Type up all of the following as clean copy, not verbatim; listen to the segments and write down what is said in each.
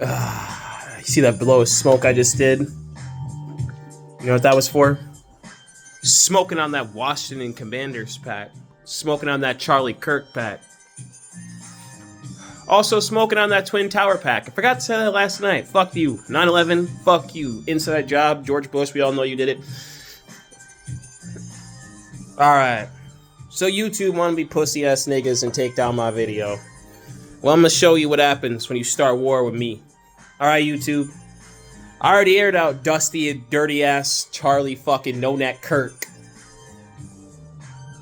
You see that blow of smoke I just did? You know what that was for? Smoking on that Washington Commanders pack. Smoking on that Kirk pack. Also smoking on that Twin Tower pack. I forgot to say that last night. Fuck you. 9/11, fuck you. Inside job, George Bush, we all know you did it. Alright. So YouTube want to be pussy-ass niggas and take down my video. Well, I'm going to show you what happens when you start war with me. Alright, YouTube. I already aired out dusty and dirty-ass Charlie fucking no-neck Kirk.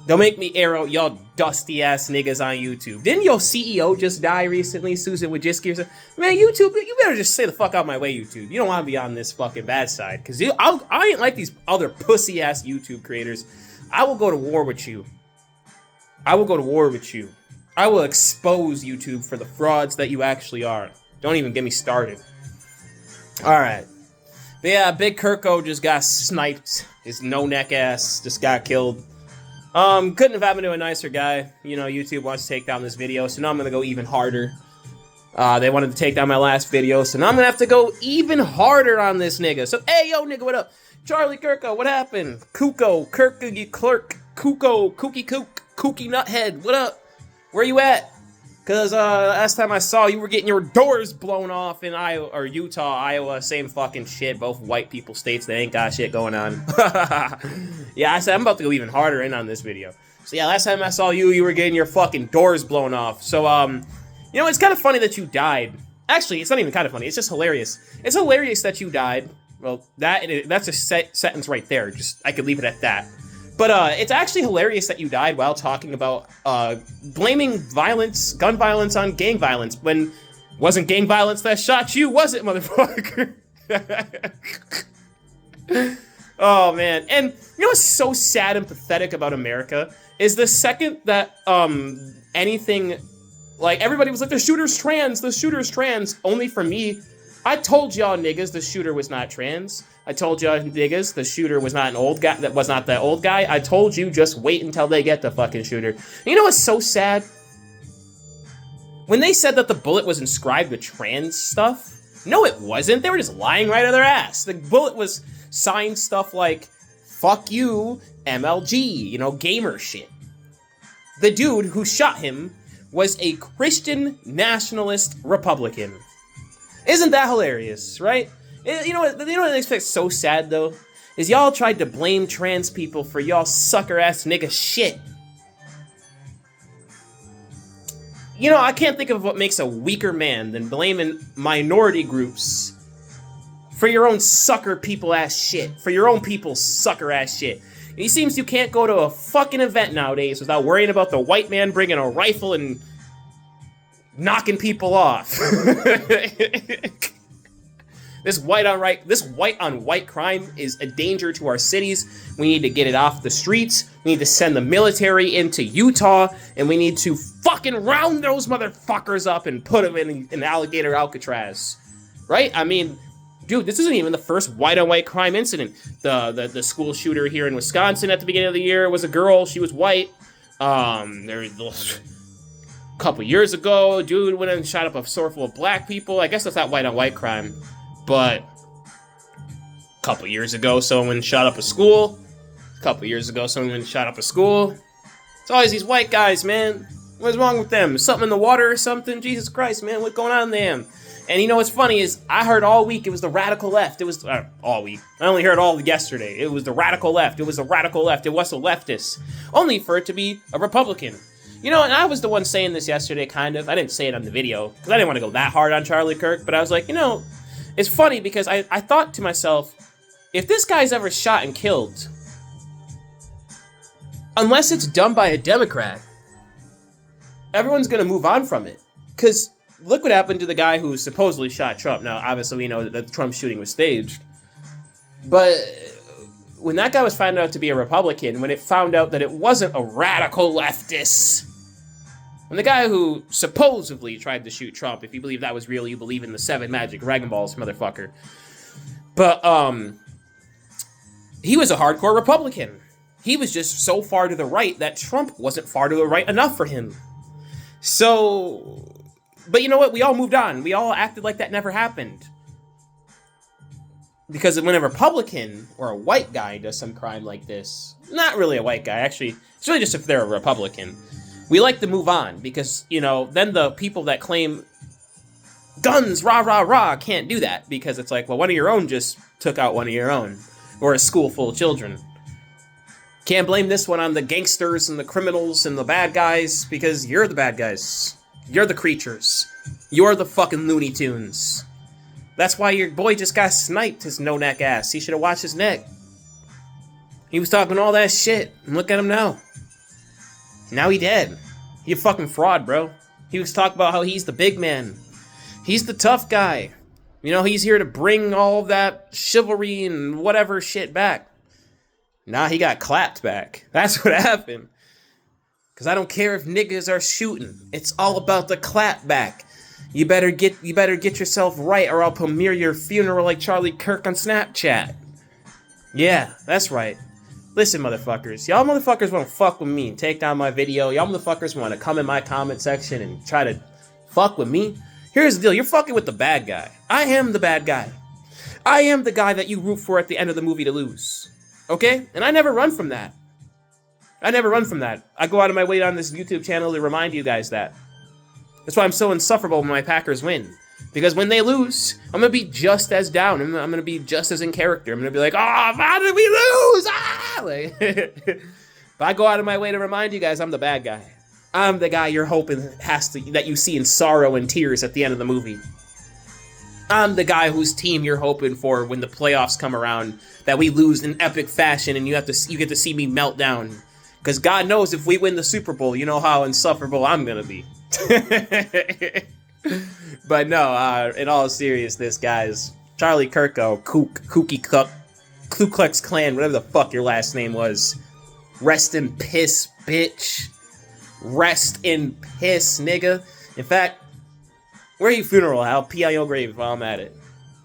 Don't make me air out y'all dusty-ass niggas on YouTube. Didn't your CEO just die recently, Susan Wojcicki? Man, YouTube, you better just stay the fuck out my way, YouTube. You don't want to be on this fucking bad side. Because I ain't like these other pussy-ass YouTube creators. I will go to war with you. I will go to war with you. I will expose YouTube for the frauds that you actually are. Don't even get me started. Alright. But yeah, Big Kirko just got sniped. His no-neck ass just got killed. Couldn't have happened to a nicer guy. You know, YouTube wants to take down this video, so now I'm gonna go even harder. They wanted to take down my last video, so now I'm gonna have to go even harder on this nigga. So, hey, yo, nigga, what up? Charlie Kirko, what happened? Kuko, Kirky Clerk, Kuko, Kooky Kook, Kooky Nuthead, what up? Where you at? Cause, last time I saw you were getting your doors blown off in Iowa, or Utah, Iowa, same fucking shit, both white people states that ain't got shit going on. Yeah, I said I'm about to go even harder in on this video. So yeah, last time I saw you, you were getting your fucking doors blown off. So, you know, it's kind of funny that you died. Actually, it's not even kind of funny, it's just hilarious. It's hilarious that you died. Well, that's a sentence right there, just, I could leave it at that. But, it's actually hilarious that you died while talking about, blaming violence, gun violence on gang violence, when wasn't gang violence that shot you, was it, motherfucker? Oh, man. And, you know what's so sad and pathetic about America? Is the second that, anything, like, everybody was like, the shooter's trans, only for me, I told y'all niggas the shooter was not trans. I told y'all niggas the shooter was not an old guy, that was not that old guy. I told you just wait until they get the fucking shooter. And you know what's so sad? When they said that the bullet was inscribed with trans stuff, no it wasn't. They were just lying right out of their ass. The bullet was signed stuff like, fuck you, MLG, you know, gamer shit. The dude who shot him was a Christian nationalist Republican. Isn't that hilarious, right? You know what makes it so sad, though? Is y'all tried to blame trans people for y'all sucker-ass nigga shit. You know, I can't think of what makes a weaker man than blaming minority groups for your own sucker people-ass shit. For your own people's sucker-ass shit. It seems you can't go to a fucking event nowadays without worrying about the white man bringing a rifle and knocking people off. This white on white crime is a danger to our cities. We need to get it off the streets. We need to send the military into Utah, and we need to fucking round those motherfuckers up and put them in alligator Alcatraz. Right? I mean, dude, this isn't even the first white on white crime incident. The school shooter here in Wisconsin at the beginning of the year was a girl. She was white. A couple years ago, dude went and shot up a store full of black people. I guess that's not white on white crime. But a couple years ago, someone shot up a school. A couple years ago, someone shot up a school. It's always these white guys, man. What's wrong with them? Something in the water or something? Jesus Christ, man, what's going on there? And you know what's funny is, I heard all week it was the radical left. It was, all week. I only heard all yesterday. It was the radical left. It was the radical left. It was the leftists. Only for it to be a Republican. You know, and I was the one saying this yesterday, kind of. I didn't say it on the video, because I didn't want to go that hard on Charlie Kirk, but I was like, you know, it's funny because I thought to myself, if this guy's ever shot and killed, unless it's done by a Democrat, everyone's going to move on from it. Because look what happened to the guy who supposedly shot Trump. Now, obviously, we know that the Trump shooting was staged. But when that guy was found out to be a Republican, when it found out that it wasn't a radical leftist, when the guy who supposedly tried to shoot Trump, if you believe that was real, you believe in the 7 magic Dragon Balls, motherfucker. But, he was a hardcore Republican. He was just so far to the right that Trump wasn't far to the right enough for him. So, But you know what? We all moved on. We all acted like that never happened. Because when a Republican or a white guy does some crime like this, not really a white guy, actually, it's really just if they're a Republican, we like to move on. Because, you know, then the people that claim guns, rah, rah, rah, can't do that. Because it's like, well, one of your own just took out one of your own. Or a school full of children. Can't blame this one on the gangsters and the criminals and the bad guys, because you're the bad guys. You're the creatures. You're the fucking Looney Tunes. That's why your boy just got sniped, his no-neck ass. He should have watched his neck. He was talking all that shit, and look at him now. Now he dead. He a fucking fraud, bro. He was talking about how he's the big man. He's the tough guy. You know, he's here to bring all that chivalry and whatever shit back. Nah, he got clapped back. That's what happened. Because I don't care if niggas are shooting. It's all about the clap back. You better get yourself right, or I'll premiere your funeral like Charlie Kirk on Snapchat. Yeah, that's right. Listen, motherfuckers. Y'all motherfuckers want to fuck with me and take down my video. Y'all motherfuckers want to come in my comment section and try to fuck with me. Here's the deal. You're fucking with the bad guy. I am the bad guy. I am the guy that you root for at the end of the movie to lose. Okay? And I never run from that. I never run from that. I go out of my way on this YouTube channel to remind you guys that. That's why I'm so insufferable when my Packers win. Because when they lose, I'm going to be just as down. I'm going to be just as in character. I'm going to be like, oh, how did we lose? Ah! Like, but I go out of my way to remind you guys I'm the bad guy. I'm the guy you're hoping that you see in sorrow and tears at the end of the movie. I'm the guy whose team you're hoping for when the playoffs come around, that we lose in epic fashion and you get to see me melt down. Because God knows if we win the Super Bowl, you know how insufferable I'm going to be. But no, in all seriousness, guys, Charlie Kirk, Ku Klux Klan, whatever the fuck your last name was. Rest in piss, bitch. Rest in piss, nigga. In fact, where are your funeral? I'll pee on your grave while I'm at it.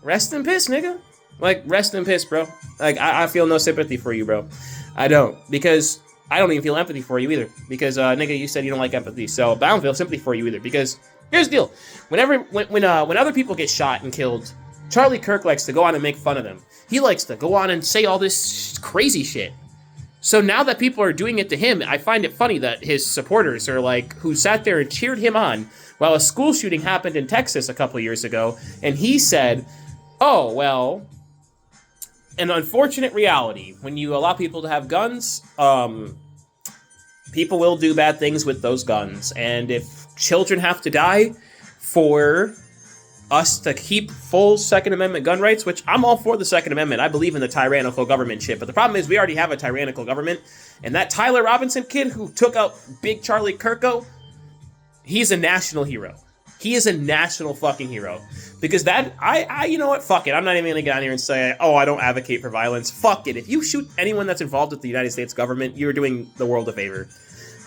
Rest in piss, nigga. Like, rest in piss, bro. Like, I feel no sympathy for you, bro. I don't. Because I don't even feel empathy for you either. Because, nigga, you said you don't like empathy. So, but I don't feel sympathy for you either. Because, here's the deal. When other people get shot and killed, Charlie Kirk likes to go on and make fun of them. He likes to go on and say all this crazy shit. So now that people are doing it to him, I find it funny that his supporters are like, who sat there and cheered him on while a school shooting happened in Texas a couple years ago, and he said, oh, well, an unfortunate reality. When you allow people to have guns, people will do bad things with those guns. And if children have to die for us to keep full Second Amendment gun rights, which I'm all for the Second Amendment. I believe in the tyrannical government shit. But the problem is we already have a tyrannical government. And that Tyler Robinson kid who took out Big Charlie Kirko, he's a national hero. He is a national fucking hero. Because that, you know what? Fuck it. I'm not even going to get on here and say, oh, I don't advocate for violence. Fuck it. If you shoot anyone that's involved with the United States government, you're doing the world a favor.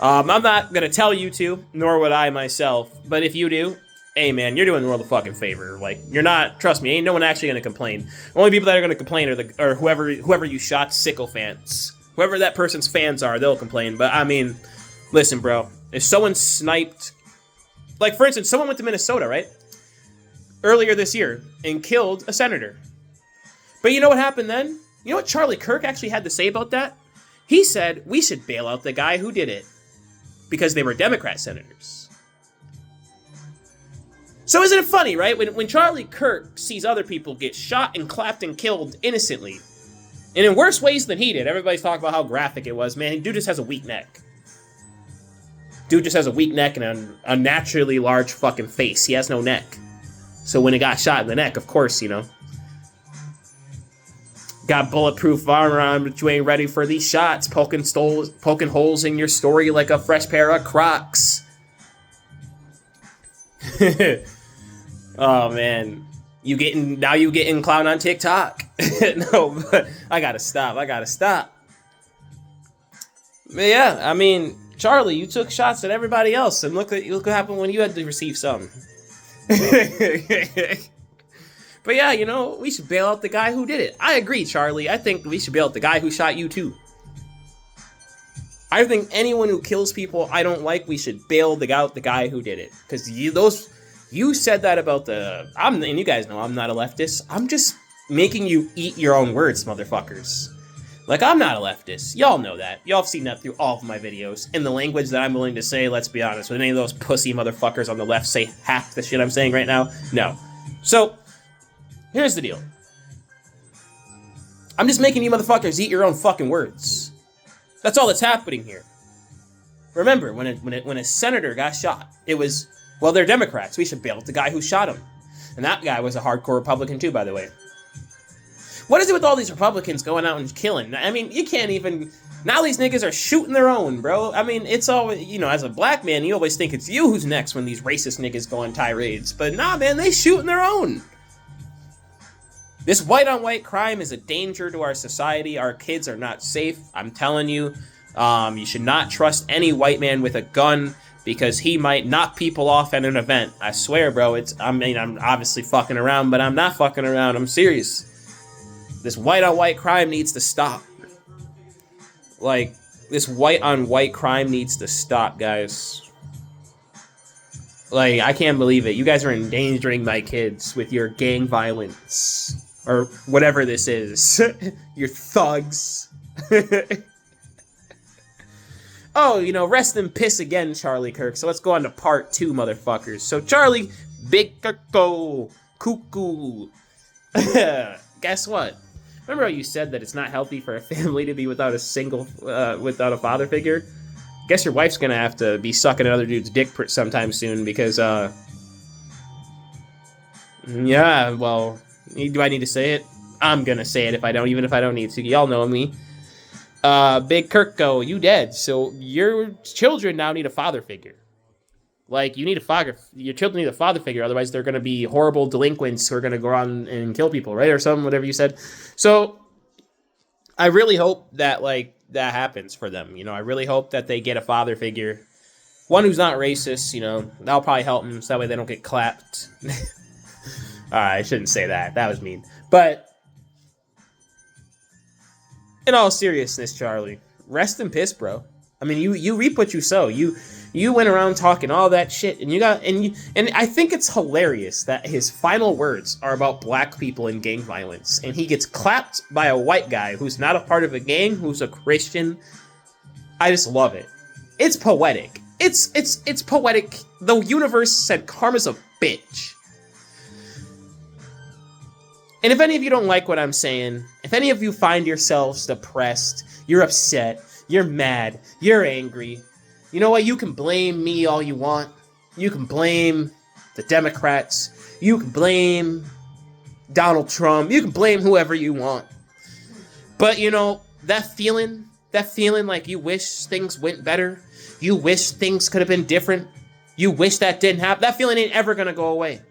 I'm not going to tell you to, nor would I myself. But if you do, hey man, you're doing the world a fucking favor. Like, you're not, trust me, ain't no one actually going to complain. Only people that are going to complain are whoever you shot, sicko fans. Whoever that person's fans are, they'll complain. But I mean, listen, bro, if someone sniped, like for instance, someone went to Minnesota, right? Earlier this year and killed a senator. But you know what happened then? You know what Charlie Kirk actually had to say about that? He said, we should bail out the guy who did it. Because they were Democrat senators. So isn't it funny, right? When Charlie Kirk sees other people get shot and clapped and killed innocently, and in worse ways than he did, everybody's talking about how graphic it was. Man, dude just has a weak neck. Dude just has a weak neck and an unnaturally large fucking face. He has no neck. So when he got shot in the neck, of course, you know. Got bulletproof armor on, but you ain't ready for these shots. Poking holes in your story like a fresh pair of Crocs. Oh man, you getting clown on TikTok? No, but I gotta stop. But yeah, I mean, Charlie, you took shots at everybody else, and look what happened when you had to receive some. But yeah, you know, we should bail out the guy who did it. I agree, Charlie. I think we should bail out the guy who shot you too. I think anyone who kills people I don't like, we should bail out the guy who did it. Because You said that about and you guys know I'm not a leftist. I'm just making you eat your own words, motherfuckers. Like, I'm not a leftist. Y'all know that. Y'all have seen that through all of my videos. In the language that I'm willing to say, let's be honest, would any of those pussy motherfuckers on the left say half the shit I'm saying right now? No. So, here's the deal. I'm just making you motherfuckers eat your own fucking words. That's all that's happening here. Remember, when a senator got shot, it was, well, they're Democrats. We should bail out the guy who shot him. And that guy was a hardcore Republican too, by the way. What is it with all these Republicans going out and killing? I mean, you can't even... Now these niggas are shooting their own, bro. I mean, it's always... You know, as a black man, you always think it's you who's next when these racist niggas go on tirades. But nah, man, they shooting their own. This white-on-white crime is a danger to our society. Our kids are not safe. I'm telling you. You should not trust any white man with a gun because he might knock people off at an event. I swear, bro. I'm obviously fucking around, but I'm not fucking around. I'm serious. This white-on-white crime needs to stop. Like, this white-on-white crime needs to stop, guys. Like, I can't believe it. You guys are endangering my kids with your gang violence. Or whatever this is. Your thugs. Oh, you know, rest in piss again, Charlie Kirk. So let's go on to part 2, motherfuckers. So Charlie, Big Kirko, Cuckoo. Guess what? Remember how you said that it's not healthy for a family to be without a father figure? Guess your wife's gonna have to be sucking another dude's dick sometime soon because, yeah, well, do I need to say it? I'm gonna say it even if I don't need to. Y'all know me. Big Kirko, you dead. So your children now need a father figure. Like, you need your children need a father figure, otherwise they're going to be horrible delinquents who are going to go on and kill people, right? Or something, whatever you said. So, I really hope that, like, that happens for them, you know? I really hope that they get a father figure. One who's not racist, you know? That'll probably help them, so that way they don't get clapped. I shouldn't say that. That was mean. But, in all seriousness, Charlie, rest in piss, bro. I mean, you reap what you sow. You went around talking all that shit, and I think it's hilarious that his final words are about black people and gang violence, and he gets clapped by a white guy who's not a part of a gang, who's a Christian. I just love it. It's poetic. It's poetic. The universe said karma's a bitch. And if any of you don't like what I'm saying, if any of you find yourselves depressed, you're upset, you're mad, you're angry, you know what? You can blame me all you want. You can blame the Democrats. You can blame Donald Trump. You can blame whoever you want. But, you know, that feeling like you wish things went better, you wish things could have been different, you wish that didn't happen, that feeling ain't ever gonna go away.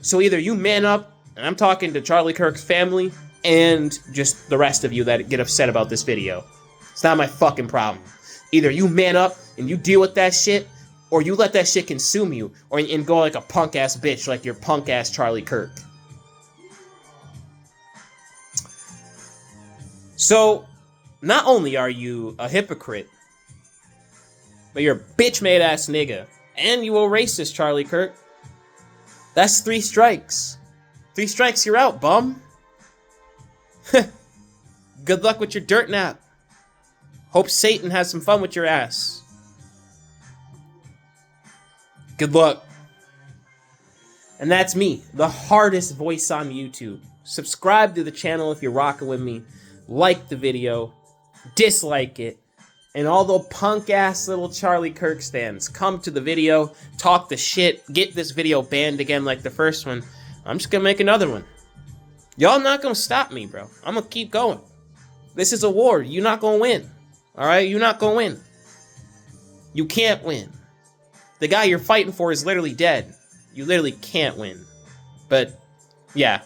So either you man up, and I'm talking to Charlie Kirk's family, and just the rest of you that get upset about this video. It's not my fucking problem. Either you man up and you deal with that shit, or you let that shit consume you, and go like a punk-ass bitch like your punk-ass Charlie Kirk. So, not only are you a hypocrite, but you're a bitch-made-ass nigga, and you a racist, Charlie Kirk. That's 3 strikes. 3 strikes, you're out, bum. Good luck with your dirt nap. Hope Satan has some fun with your ass. Good luck. And that's me, the hardest voice on YouTube. Subscribe to the channel if you're rocking with me. Like the video. Dislike it. And all the punk-ass little Charlie Kirk stands, come to the video, talk the shit, get this video banned again like the first one. I'm just gonna make another one. Y'all not gonna stop me, bro. I'm gonna keep going. This is a war. You're not gonna win. Alright? You're not gonna win. You can't win. The guy you're fighting for is literally dead. You literally can't win. But, yeah.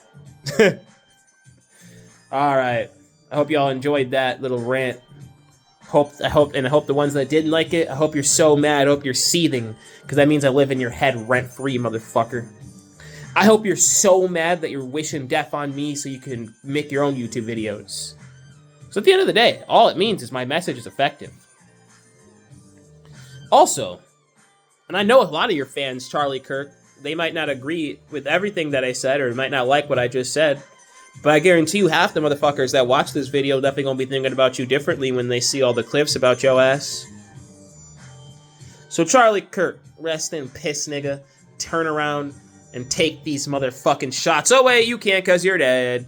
Alright. I hope y'all enjoyed that little rant. I hope the ones that didn't like it, I hope you're so mad. I hope you're seething. Because that means I live in your head rent-free, motherfucker. I hope you're so mad that you're wishing death on me so you can make your own YouTube videos. So at the end of the day, all it means is my message is effective. Also, and I know a lot of your fans, Charlie Kirk, they might not agree with everything that I said, or might not like what I just said. But I guarantee you half the motherfuckers that watch this video definitely gonna be thinking about you differently when they see all the clips about your ass. So Charlie Kirk, rest in piss, nigga. Turn around and take these motherfucking shots. Oh wait, you can't cause you're dead.